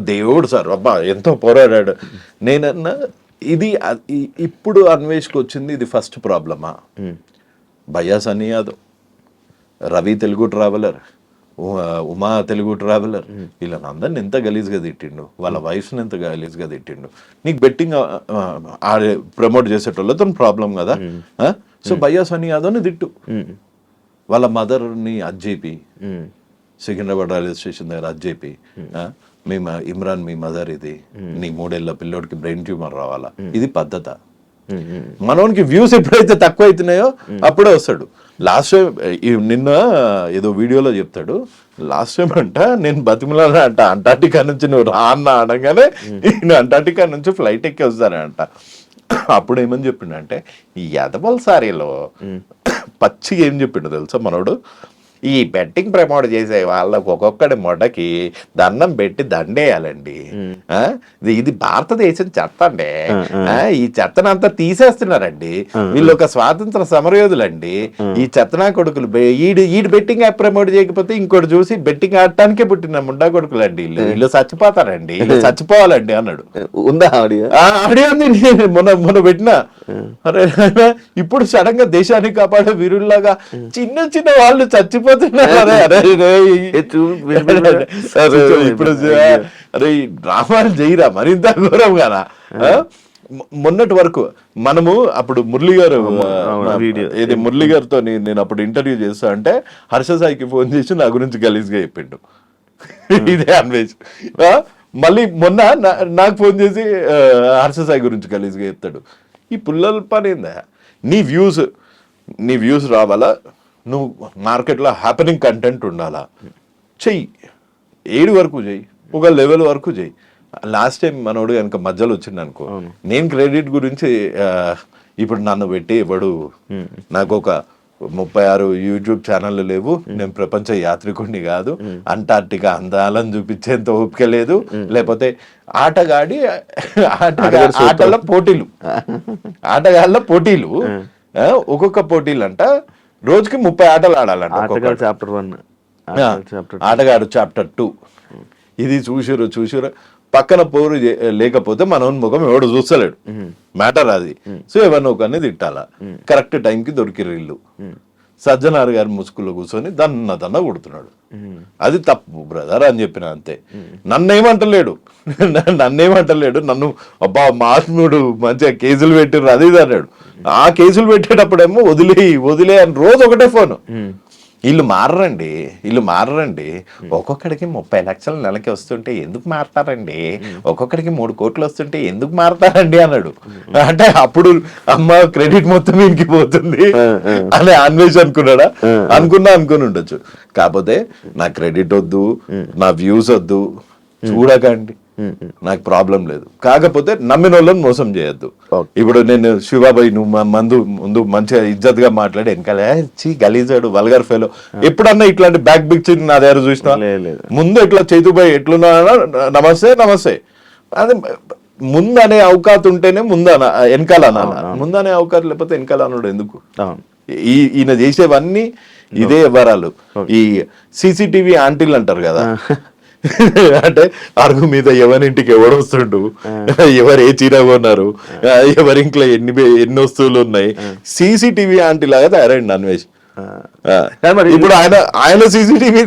దేవుడు సార్ అబ్బా ఎంతో పోరాడాడు. నేనన్నా ఇది ఇప్పుడు అన్వేష్కి వచ్చింది ఇది ఫస్ట్ ప్రాబ్లమా? భయ్యా సన్నీ యాదవ్, రవి తెలుగు ట్రావెలర్, ఉమా తెలుగు ట్రావెలర్, వీళ్ళని అందరిని ఎంత గలీజ్గా తిట్టిండు, వాళ్ళ వైఫ్ని ఎంత గలీజ్గా తిట్టిండు. నీకు బెట్టింగ్ ప్రమోట్ చేసేటోళ్ళతో ప్రాబ్లం కదా. సో భయ్యా సన్నీ యాదవ్ని తిట్టు, వాళ్ళ మదర్ని అజ్జేపి, సికింద్రాబాద్ రైల్వే స్టేషన్ దగ్గర అజ్జేపి, మీ ఇమ్రాన్ మీ మదర్ ఇది, నీ 3 ఏళ్ల పిల్లోడికి బ్రెయిన్ ట్యూమర్ రావాలా, ఇది పద్ధత? మనోనికి వ్యూస్ ఎప్పుడైతే తక్కువ అవుతున్నాయో అప్పుడే వస్తాడు. లాస్ట్ టైం నిన్న ఏదో వీడియోలో చెప్తాడు, లాస్ట్ టైం అంట నేను బతిమలానా అంట అంటార్టికా నుంచి నువ్వు రా అన్న అనగానే నేను అంటార్టికా నుంచి ఫ్లైట్ ఎక్కి వస్తానంట. అప్పుడు ఏమని చెప్పిండంటే ఈ ఎదవల్ సారీలో పచ్చిగా ఏం చెప్పిండు తెలుసా మనోడు, ఈ బెట్టింగ్ ప్రమోట్ చేసే వాళ్ళకు ఒక్కొక్కడి మొడకి దండం పెట్టి దండేయాలండి, ఇది భారతదేశం చెత్త అండి, ఈ చెత్తనంతా తీసేస్తున్నారండి, వీళ్ళు ఒక స్వాతంత్ర సమరయోధులండి, ఈ చెత్తనా కొడుకులు ఈడు బెట్టింగ్ యాప్ ప్రమోట్ చేయకపోతే ఇంకోటి చూసి బెట్టింగ్ ఆడటానికే పుట్టిన ముండా కొడుకులు అండి, వీళ్ళు చచ్చిపోతారండి, వీళ్ళు చచ్చిపోవాలండి అన్నాడు. ఉందా ఆడియో ఉంది, మొన్న పెట్టినా. అరే ఇప్పుడు సడన్ గా దేశాన్ని కాపాడే వీరుల్లాగా చిన్న చిన్న వాళ్ళు చచ్చిపోతున్నారు. ఇప్పుడు అరే డ్రామాలు చేయరా మరింత ఘోరం కదా. మొన్నటి వరకు మనము అప్పుడు మురళి గారితో నేను అప్పుడు ఇంటర్వ్యూ చేస్తా అంటే హర్ష సాయికి ఫోన్ చేసి నా గురించి గలీజ్గా చెప్పిండు. ఇదే అన్వేష్. మళ్ళీ మొన్న నాకు ఫోన్ చేసి హర్ష సాయి గురించి గలీజ్గా చెప్తాడు. ఈ పుల్లల పని ఏందా? నీ వ్యూస్ రావాలా, నువ్వు మార్కెట్లో హ్యాపెనింగ్ కంటెంట్ ఉండాలా, చెయ్యి, 7 వరకు చెయ్యి, ఒక లెవెల్ వరకు చెయ్యి. లాస్ట్ టైం మనోడు కనుక మధ్యలో వచ్చింది అనుకో, నేను క్రెడిట్ గురించి ఇప్పుడు నన్ను పెట్టి ఎవడు, నాకు ఒక 36 యూట్యూబ్ ఛానళ్ళు లేవు, నేను ప్రపంచ యాత్రికుడిని కాదు, అంటార్టికా అందాలను చూపించేంత ఓపిక లేదు, లేకపోతే ఆటల పోటీలు ఒక్కొక్క పోటీలు అంట రోజుకి 30 ఆటలు ఆడాలంట. ఆటగాడు చాప్టర్ 2 ఇది చూసిరు పక్కన పోరు లేకపోతే మన ముఖం ఎవడు చూస్తలేడు, మ్యాటర్ అది. సో ఎవరినో ఒకరిని తిట్టాలా, కరెక్ట్ టైంకి దొరికిరు ఇల్లు. సజ్జనార్ గారి ముసుగులో కూర్చొని దన్న కొడుతున్నాడు, అది తప్పు బ్రదర్ అని చెప్పిన అంతే. నన్నేమంటలేడు, నన్ను అబ్బా మాత్ముడు మంచిగా కేసులు పెట్టిర్రు అది ఇది అన్నాడు. ఆ కేసులు పెట్టేటప్పుడేమో వదిలే అని రోజు ఒకటే ఫోను. వీళ్ళు మారరండి, ఒక్కొక్కడికి 30 లక్షల నెలకి వస్తుంటే ఎందుకు మారతారండి, ఒక్కొక్కడికి 3 కోట్లు వస్తుంటే ఎందుకు మారతారండి అన్నాడు. అంటే అప్పుడు అమ్మ క్రెడిట్ మొత్తం ఇంటికి పోతుంది అని అన్వేష్ అనుకుని ఉండొచ్చు. కాకపోతే నా క్రెడిట్ వద్దు, నా వ్యూస్ వద్దు, చూడకండి, నాకు ప్రాబ్లం లేదు. కాకపోతే నమ్మిన వాళ్ళని మోసం చేయొద్దు. ఇప్పుడు నేను శివాబాయి నువ్వు ముందు మంచిగా ఇజ్జత్ గా మాట్లాడి వెనకాల గలీజాడు వల్గర్ ఫెలో ఎప్పుడన్నా ఇట్లాంటి బ్యాక్ పిక్చర్ నా దగ్గర చూసినా ముందు ఇట్లా చేతుబాయి ఎట్లున్నా నమస్తే అది ముందు అనే అవకాశం ఉంటేనే వెనకాల అనాల, ముందు అనే అవకాశం లేకపోతే వెనకాల అన్నాడు ఎందుకు? ఈయన చేసేవన్నీ ఇదే వివరాలు. ఈ CCTV ఆంటీలు అంటారు కదా, అంటే అరుగు మీద ఎవరింటికి ఎవరు వస్తుండు, ఎవరు ఏ చీర కొన్నారు, ఎవరింట్లో ఎన్ని వస్తువులు ఉన్నాయి, CCTV ఆంటీ లాగా తయారైంది అన్వేష్. ఇప్పుడు ఆయన CCTV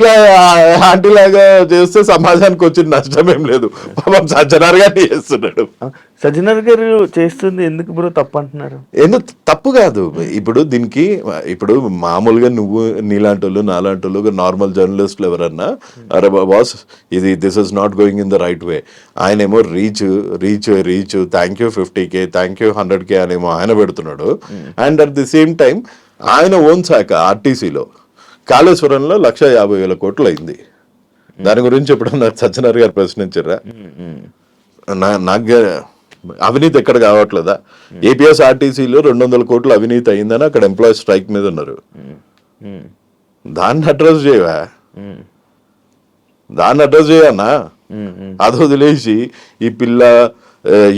ఆంటీ లాగా చేస్తే సమాజానికి వచ్చిన నష్టం ఏం లేదు, పాపం సజ్జనార్ గారిని చేస్తున్నాడు. సజ్జనార్ గారు చేస్తుంది ఎందుకు బ్రో తప్పు అంటున్నారు? ఎందుకు తప్పు కాదు, ఇప్పుడు దీనికి ఇప్పుడు మామూలుగా నువ్వు నీలాంటి వాళ్ళు నాలాంటి వాళ్ళు నార్మల్ జర్నలిస్టులు ఎవరన్నా అరే బాస్ ఇది this is not going in the right way, ఆయనేమో reach thank you 50K thank you 100K అనేమో ఆయన పెడుతున్నాడు. And at the same time ఆయన ఓన్ శాఖ RTCలో కాళేశ్వరంలో 1,50,000 కోట్లు అయింది. దాని గురించి ఎప్పుడన్నా సజ్జనార్ గారు ప్రశ్నించారా? నాకు అవినీతి ఎక్కడ కావట్లేదా? APSRTCలో 200 కోట్లు అవినీతి అయిందని అక్కడ ఎంప్లాయీస్ స్ట్రైక్ మీద ఉన్నారు. దాన్ని అడ్రస్ చేయన్నా, అది వదిలేసి ఈ పిల్ల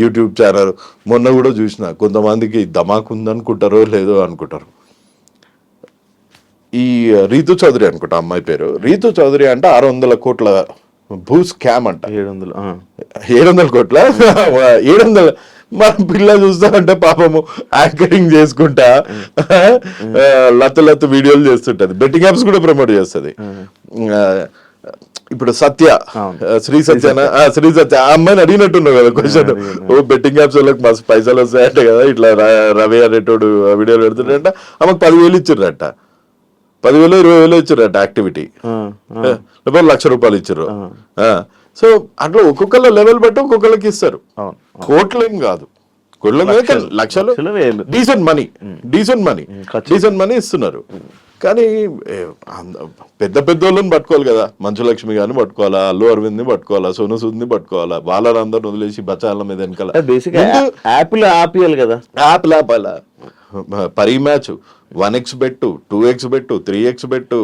యూట్యూబ్ ఛానల్ మొన్న కూడా చూసిన కొంతమందికి ధమాక్ ఉందనుకుంటారో లేదో అనుకుంటారు. ఈ రీతు చౌదరి అనుకుంటా అమ్మాయి పేరు, రీతు చౌదరి అంటే 600 కోట్ల భూ స్కామ్ అంట 700 700 కోట్ల 700 మన పిల్ల చూస్తామంటే పాపము యాంకరింగ్ చేసుకుంటా లత్తు వీడియోలు చేస్తుంటది, బెట్టింగ్ యాప్స్ కూడా ప్రమోట్ చేస్తుంది. ఇప్పుడు సత్య శ్రీ సత్య ఆ అమ్మాయిని అడిగినట్టున్నావు కదా క్వశ్చన్, ఓ బెట్టింగ్ యాప్స్ వాళ్ళకి మస్తు పైసలు వస్తాయంట కదా, ఇట్లా రవి అనేటోడు వీడియోలు పెడుతుంట, ఆమెకు 10,000 ఇచ్చిర్రట, 10,000 20,000 ఇచ్చారట యాక్టివిటీ, లేకపోతే ₹1,00,000 ఇచ్చారు. సో అట్లా ఒక్కొక్కళ్ళ లెవెల్ బట్టి ఒక్కొక్కళ్ళకి ఇస్తారు, కోట్లేం కాదు, లక్షలు, డీసెంట్ మనీ ఇస్తున్నారు. కానీ పెద్ద వాళ్ళని పట్టుకోవాలి కదా, మంచులక్ష్మి గారిని పట్టుకోవాలా, అల్లు అరవింద్ ని పట్టుకోవాలా, సోను సూద్ ని పట్టుకోవాలా, బాలానందరిని వదిలేసి బచాల మీద వెనకాల ఆపియాలి కదా, యాప్లు ఆపాలా. పరీ మ్యాచ్ 1x బెట్టు, 2x బెట్టు, 3x బెట్టు,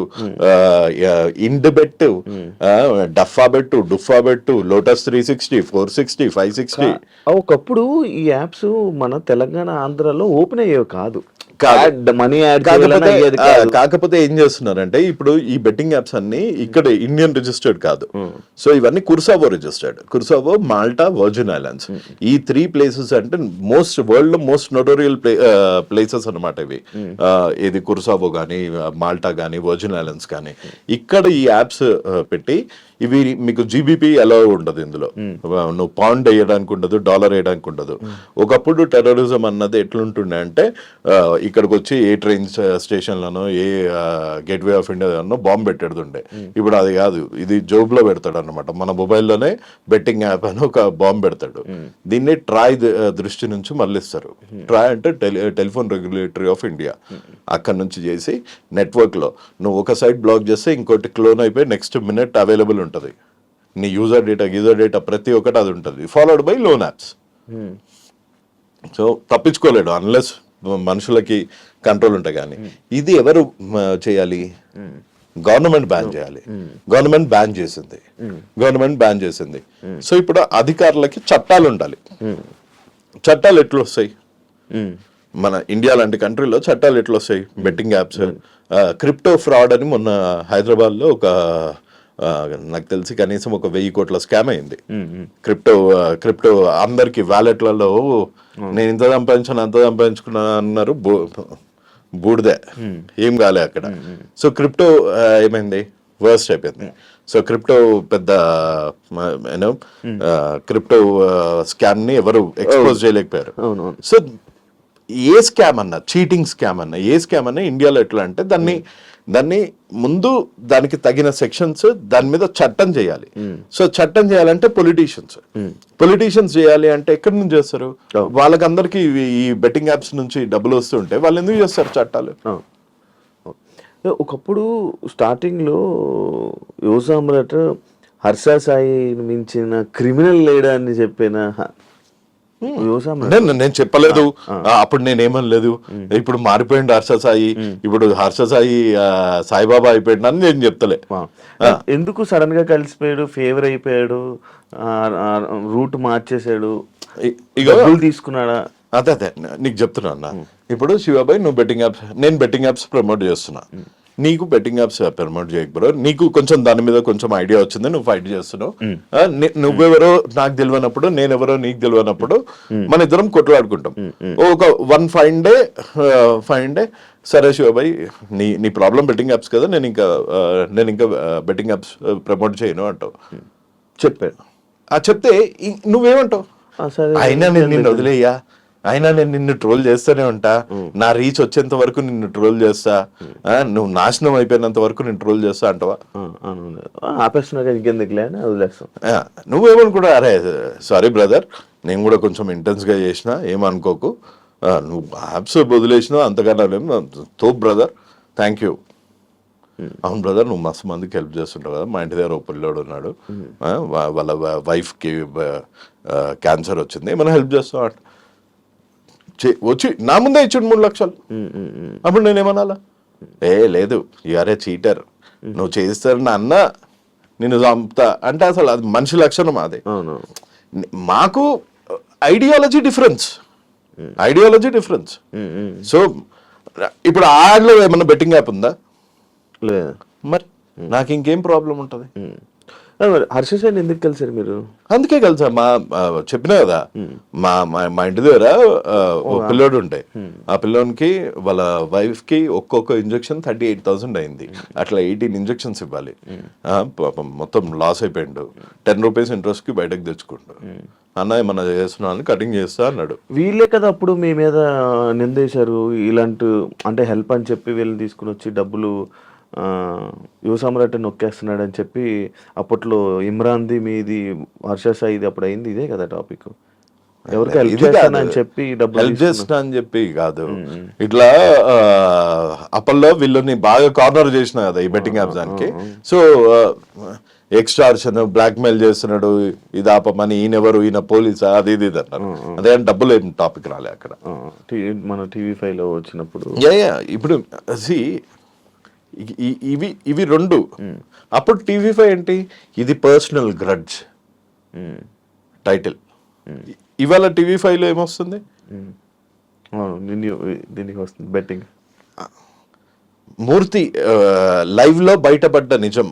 ఇండ్ బెట్టు, డఫా బెట్టు, డుఫా బెట్టు, లోటస్ 360, 460, 560. ఒకప్పుడు ఈ యాప్స్ మన తెలంగాణ ఆంధ్రాలో ఓపెన్ అయ్యేవి కాదు, మనీ కాకపోతే ఏం చేస్తున్నారంటే ఇప్పుడు ఈ బెట్టింగ్ యాప్స్ అన్ని ఇక్కడ ఇండియన్ రిజిస్టర్డ్ కాదు. సో ఇవన్నీ కుర్సావో రిజిస్టర్డ్, కుర్సావో, మాల్టా, వర్జిన్ ఐలాండ్స్, ఈ 3 ప్లేసెస్ అంటే వరల్డ్ లో మోస్ట్ నోటోరియల్ ప్లేసెస్ అనమాట ఇవి. ఇది కుర్సావో కానీ, మాల్టా కానీ, వర్జిన్ ఐలాండ్స్ కానీ, ఇక్కడ ఈ యాప్స్ పెట్టి ఇవి మీకు జీబీపీ ఎలా ఉండదు ఇందులో, నువ్వు పౌండ్ వేయడానికి ఉండదు, డాలర్ వేయడానికి ఉండదు. ఒకప్పుడు టెర్రరిజం అన్నది ఎట్లుంటుండే అంటే ఇక్కడికి వచ్చి ఏ ట్రైన్ స్టేషన్లను, ఏ గేట్వే ఆఫ్ ఇండియాలో బాంబు పెట్టేడుతుండే. ఇప్పుడు అది కాదు, ఇది జోబులో పెడతాడు అనమాట, మన మొబైల్లోనే బెట్టింగ్ యాప్ అని ఒక బాంబు పెడతాడు. దీన్ని ట్రాయ్ దృష్టి నుంచి మళ్ళిస్తారు. ట్రాయ్ అంటే టెలిఫోన్ రెగ్యులేటరీ ఆఫ్ ఇండియా, అక్కడ నుంచి చేసి నెట్వర్క్ లో నువ్వు ఒక సైట్ బ్లాక్ చేస్తే ఇంకోటి క్లోన్ అయిపోయి నెక్స్ట్ మినిట్ అవైలబుల్ ఉంటుంది. నీ యూజర్ డేటా ప్రతి ఒక్కటి అది ఉంటుంది, followed by loan apps. So తప్పించుకోలేడు అన్లెస్ మనుషులకి కంట్రోల్ ఉంటాయి. కానీ ఇది ఎవరు చేయాలి? గవర్నమెంట్ బ్యాన్ చేయాలి. గవర్నమెంట్ బ్యాన్ చేసింది. సో ఇప్పుడు అధికారులకి చట్టాలు ఉండాలి. చట్టాలు ఎట్లా వస్తాయి? మన ఇండియా లాంటి కంట్రీలో చట్టాలు ఎట్లా వస్తాయి? బెట్టింగ్ యాప్స్, క్రిప్టో ఫ్రాడ్ అని మొన్న హైదరాబాద్ లో ఒక నాకు తెలిసి కనీసం ఒక 1,000 కోట్ల స్కామ్ అయింది. క్రిప్టో అందరికి వ్యాలెట్లలో నేను ఇంత సంపాదించాను అంత సంపాదించుకున్నాను అన్నారు, బూడిదే, ఏం కాలే అక్కడ. సో క్రిప్టో ఏమైంది? వర్స్ట్ అయిపోయింది. సో క్రిప్టో పెద్ద క్రిప్టో స్కామ్ ని ఎవరు ఎక్స్పోజ్ చేయలేకపోయారు. సో ఏ స్కామ్ అన్నా, చీటింగ్ స్కామ్ అన్నా, ఏ స్కామ్ అన్నా ఇండియాలో ఎట్లా అంటే దాన్ని ముందు దానికి తగిన సెక్షన్స్, దాని మీద చట్టం చేయాలి. సో చట్టం చేయాలంటే పొలిటీషియన్స్ చేయాలి అంటే ఎక్కడి నుంచి చేస్తారు? వాళ్ళకందరికి ఈ బెట్టింగ్ యాప్స్ నుంచి డబ్బులు వస్తుంటే వాళ్ళు ఎందుకు చేస్తారు చట్టాలు? ఒకప్పుడు స్టార్టింగ్ లో యువసామ్రాట్ హర్ష సాయి మించిన క్రిమినల్ లేడా అని చెప్పిన నేను చెప్పలేదు, అప్పుడు నేనేమనలేదు. ఇప్పుడు మారిపోయింది హర్ష సాయి, ఇప్పుడు హర్ష సాయి సాయిబాబా అయిపోయాడు అని నేను చెప్తలే. ఎందుకు సడన్ గా కలిసిపోయాడు, ఫేవర్ అయిపోయాడు, రూట్ మార్చేసాడు, తీసుకున్నాడా? అదే నీకు చెప్తున్నా అన్న. ఇప్పుడు శివాబాయ్ నువ్వు నేను బెట్టింగ్ యాప్స్ ప్రమోట్ చేస్తున్నా, నీకు బెట్టింగ్ యాప్స్ ప్రమోట్ చేయకు బ్రో, నీకు కొంచెం దాని మీద కొంచెం ఐడియా వచ్చింది, నువ్వు ఫైట్ చేస్తున్నావు. నువ్వెవరో నాకు తెలియనప్పుడు, నేనెవరో నీకు తెలియనప్పుడు మన ఇద్దరం కొట్లాడుకుంటాం. ఒక ఫైన్ డే సరే శివబాయ్ నీ ప్రాబ్లం బెట్టింగ్ యాప్స్ కదా, నేను ఇంకా బెట్టింగ్ యాప్స్ ప్రమోట్ చేయను అంటావు. చెప్తే నువ్వేమంటావు? అయినా నేను నిన్ను వదిలేయ్యా, అయినా నేను నిన్ను ట్రోల్ చేస్తూనే ఉంటా, నా రీచ్ వచ్చేంత వరకు నిన్ను ట్రోల్ చేస్తా, నువ్వు నాశనం అయిపోయినంత వరకు నేను ట్రోల్ చేస్తా అంటావా? నువ్వేమనుకుంటా, అరే సారీ బ్రదర్, నేను కూడా కొంచెం ఇంటెన్స్ గా చేసిన, ఏమనుకోకు, నువ్వు యాప్స్ వదిలేసినా అంతకన్నా తో బ్రదర్, థ్యాంక్ యూ. అవును బ్రదర్, నువ్వు మస్తు మందికి హెల్ప్ చేస్తుంటావు కదా, మా ఇంటి దగ్గర ఓ పిల్లోడు ఉన్నాడు, వాళ్ళ వైఫ్కి క్యాన్సర్ వచ్చింది, ఏమైనా హెల్ప్ చేస్తావు అంట. వచ్చి నా ముందే ఇచ్చాడు 3 లక్షలు. అప్పుడు నేనేమనాలా? లేదు, యూఆర్ ఏ చీటర్, నువ్వు చేస్తారని అన్న నేను చంపుతా అంటే అసలు అది మనిషి లక్షణం. అదే మాకు ఐడియాలజీ డిఫరెన్స్. సో ఇప్పుడు ఆడ్లో ఏమన్నా బెట్టింగ్ యాప్ ఉందా? లేదు. మరి నాకు ఇంకేం ప్రాబ్లం ఉంటుంది? హర్ష సార్ ఎందుకు కలిసారు మీరు? అందుకే కలిసా చెప్పినా కదా మా మా ఇంటి దగ్గర ఓ పిల్లోడు ఉంటే ఆ పిల్లోనికి వాళ్ళ వైఫ్ కి ఒక్కొక్క ఇంజెక్షన్ 38,000 అయింది. అట్లా 18 ఇంజెక్షన్స్ ఇవ్వాలి. పాపం మొత్తం లాస్ అయిపోయిండు. 10 రూపీస్ ఇంట్రెస్ట్ కి బయటకు తెచ్చుకుంటు. అన్న ఏమన్నా చేస్తున్నాను కటింగ్ చేస్తా అన్నాడు. వీళ్ళే కదా అప్పుడు మీ మీద నిందేశారు ఇలాంటి అంటే హెల్ప్ అని చెప్పి వీళ్ళని తీసుకుని వచ్చి డబ్బులు యువ సామ్రాట్ నొక్కేస్తున్నాడు అని చెప్పి అప్పట్లో ఇమ్రాన్ది మీది హర్ష సాయిది అప్పుడు అయింది ఇదే కదా టాపిక్. ఎవరికి హెల్ప్ చేస్తానని చెప్పి డబ్బులు హెల్ప్ చేస్తా అని చెప్పి కాదు, ఇట్లా అప్పట్లో వీళ్ళని బాగా కార్నర్ చేసిన కదా ఈ బెట్టింగ్ యాప్స్ దానికి. సో ఎక్స్టార్షన్ బ్లాక్ మెయిల్ చేస్తున్నాడు, ఇది ఆపమని, ఈయనెవరు ఈయన పోలీసా అది ఇది అన్నారు. అదే డబ్బులు ఏం టాపిక్ రాలే అక్కడ. మన TV5 లో వచ్చినప్పుడు ఇప్పుడు ఇవి రెండు. అప్పుడు TV5 ఏంటి, ఇది పర్సనల్ గ్రడ్జ్ టైటిల్. ఇవాళ TV5 లో ఏమొస్తుంది, దీనికి వస్తుంది బెట్టింగ్. మూర్తి లైవ్ లో బయటపడ్డ నిజం.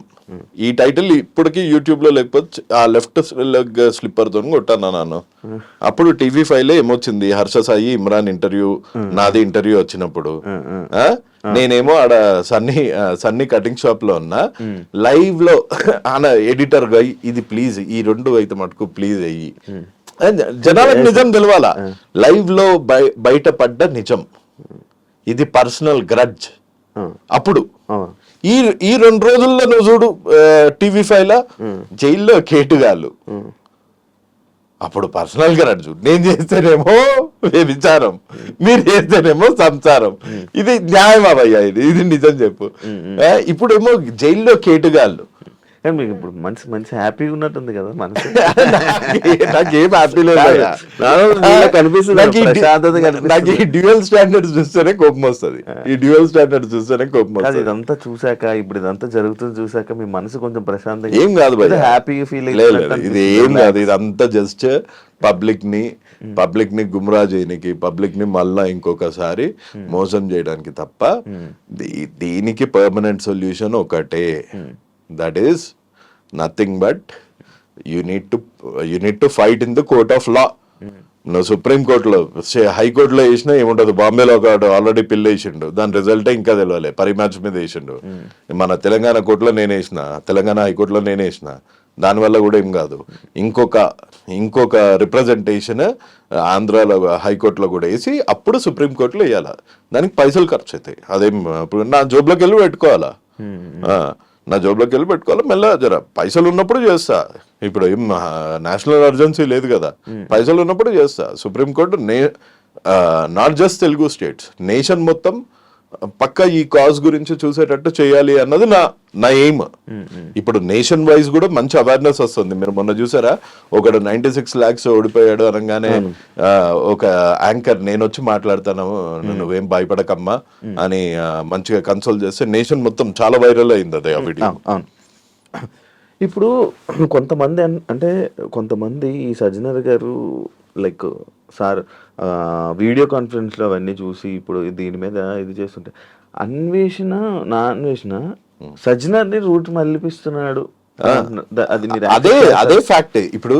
ఈ టైటిల్ ఇప్పటికీ యూట్యూబ్ లో లేకపోతే ఆ లెఫ్ట్ లెగ్ స్లిప్పర్ తో కొట్టాను నాను. అప్పుడు TV5 లో ఏమొచ్చింది, హర్ష సాయి ఇమ్రాన్ ఇంటర్వ్యూ, నాది ఇంటర్వ్యూ వచ్చినప్పుడు నేనేమో ఆడ సన్నీ కటింగ్ షాప్ లో ఉన్నా. లైవ్ లో ఆయన ఎడిటర్ గా ఇది ప్లీజ్ ఈ రెండు అయితే మటుకు ప్లీజ్ అయ్యి జనాలకు నిజం తెలవాలా. లైవ్ లో బయటపడ్డ నిజం, ఇది పర్సనల్ గ్రడ్జ్. అప్పుడు ఈ 2 రోజుల్లో నువ్వు చూడు TV5 లో జైల్లో కేటుగాళ్ళు. అప్పుడు పర్సనల్ గ్రడ్జ్, నేను చేస్తేనేమో విచారం, మీరు చేస్తేనేమో సంసారం. ఇది న్యాయమా భయ్యా? ఇది నిజం చెప్పు. ఇప్పుడేమో జైల్లో కేటుగాళ్ళు. మీకు ఇప్పుడు మంచి హ్యాపీగా ఉన్నట్టుంది కదా మనసు. నాకేం హ్యాపీ లేదు కనిపిస్తుంది, నాకు ఈ డ్యూయల్ స్టాండర్డ్స్ చూస్తేనే కోపం వస్తుంది. ఈ డ్యూయల్ స్టాండర్డ్స్ చూస్తేనే కోపం వస్తుంది. ఇదంతా చూసాక, ఇప్పుడు ఇదంతా జరుగుతుంది చూసాక మీ మనసు కొంచెం ప్రశాంతంగా ఏం కాదు భయ్యా, హ్యాపీగా ఫీల్ ఇది ఏం కాదు. ఇదంతా జస్ట్ పబ్లిక్ ని గుమ్రా చేయడానికి, పబ్లిక్ ని మళ్ళా ఇంకొకసారి మోసం చేయడానికి తప్ప దీనికి పర్మనెంట్ సొల్యూషన్ ఒకటే. That is nothing but you need to fight in the court of law. నువ్వు సుప్రీం కోర్టులో హైకోర్టులో వేసినా ఏముంటది, బాంబేలో ఒక ఆల్రెడీ పిల్ల వేసిండు, దాని రిజల్టే ఇంకా తెలియలే, పరిమ్యాచ్ మీద వేసిండు. మన తెలంగాణ కోర్టులో నేను వేసిన, తెలంగాణ హైకోర్టులో నేను వేసిన, దానివల్ల కూడా ఏం కాదు. ఇంకొక రిప్రజెంటేషన్ ఆంధ్రాలో హైకోర్టులో కూడా వేసి అప్పుడు సుప్రీం కోర్టులో వేయాలా. దానికి పైసలు ఖర్చు అవుతాయి. అదేం ఇప్పుడు నా జోబులోకి వెళ్ళి పెట్టుకోవాలా, నా జోబులోకి వెళ్ళి పెట్టుకోవాలి. మెల్ల జర పైసలు ఉన్నప్పుడు చేస్తా. ఇప్పుడు ఏం నేషనల్ ఎమర్జెన్సీ లేదు కదా, పైసలు ఉన్నప్పుడు చేస్తా. Supreme court not just Telugu states, nation మొత్తం పక్క ఈ కాజ్ గురించి చూసేటట్టు చేయాలి అన్నది నా ఎయిమ్. ఇప్పుడు నేషన్ వైజ్ కూడా మంచి అవేర్నెస్ వస్తుంది. మీరు మొన్న చూసారా, ఒకడు 96 lakhs ఓడిపోయాడు అనగానే ఒక యాంకర్ నేను వచ్చి మాట్లాడతాను, నువ్వేం భయపడకమ్మా అని మంచిగా కన్సోల్ చేస్తే నేషన్ మొత్తం చాలా వైరల్ అయింది అదే ఆ వీడియో. ఇప్పుడు కొంతమంది ఈ సజ్జనర్ గారు లైక్ సార్ వీడియో కాన్ఫరెన్స్లో అవన్నీ చూసి ఇప్పుడు దీని మీద ఇది చేస్తుంటే అన్వేషణ సజ్జనర్ని రూట్ మళ్ళిపిస్తున్నాడు. అదే ఫ్యాక్ట్. ఇప్పుడు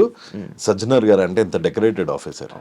సజ్జనర్ గారు అంటే ఎంత డెకరేటెడ్ ఆఫీసర్.